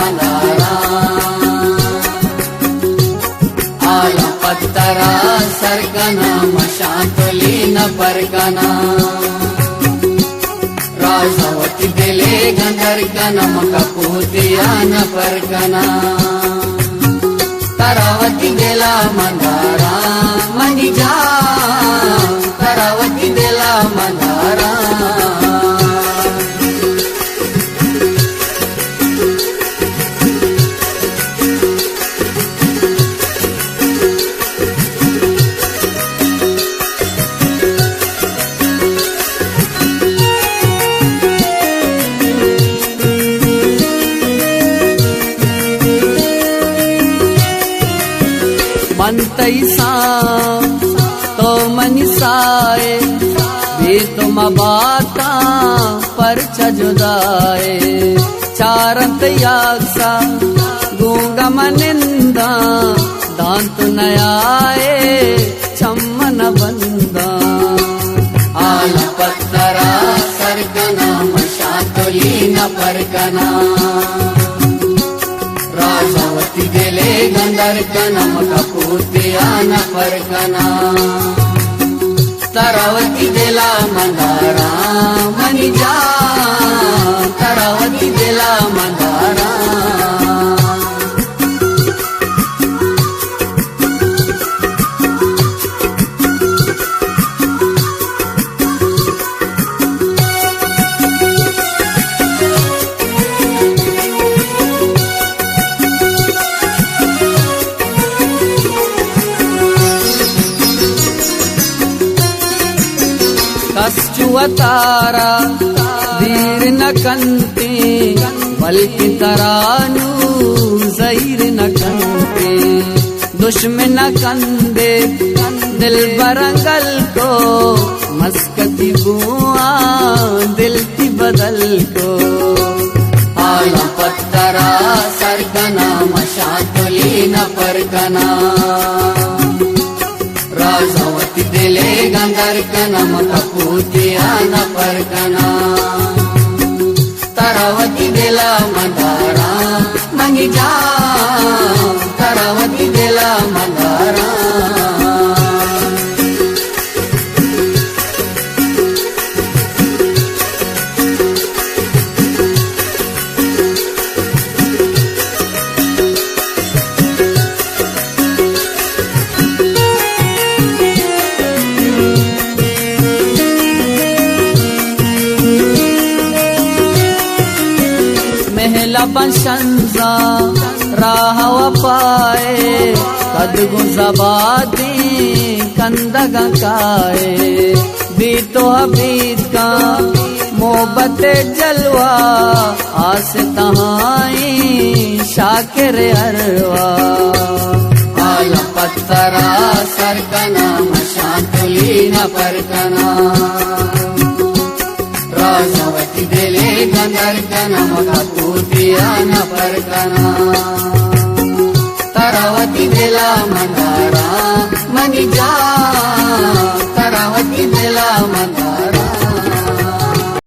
मंदारा आला पत्तरा सरकना मशांतली न परकना राजावती दिले गंधर्कना मकपूतिया न परकना तरावती दिला मंदारा मनी जा तरावती दिला मंदारा मन तैसा तो मनिसाए भी तुम बाता पर जुदाए चारंत यासा गूंगा मनिंदा दांत नयाए चम्मन बंदा आला पत्तरा सरकना मशातुली न परकना राजावती दिले गंधर्कना मकपूतिया न परकना तरावती दिला मंदारा मनी जा तरावती दिला मंदारा कश्चुअतारा धीर न कंते बल्कि तरानू जहीर न कंते दुश्मन न कंदे दिल बरंगल को मस्कती बुआ दिल की बदल को आला पत्तरा सरकना मशातुली न परकना राजावती दिले गंधर्कना मकपूतिया न परकना तरावती दिला मंदारा मनी जा तरावती दिला मंदारा महला बंशंजा राहव पाए कदगु जबादी कंदगा काए बीतो हबीब का मोहब्बत जलवा आस तहाई शाकिर अरवा आला पत्तरा सरकना मशातुली न परकना राजावती दिले गंधर्कना मकपूतिया न परकना तरावती दिला मंदारा मनी जा तरावती दिला मंदारा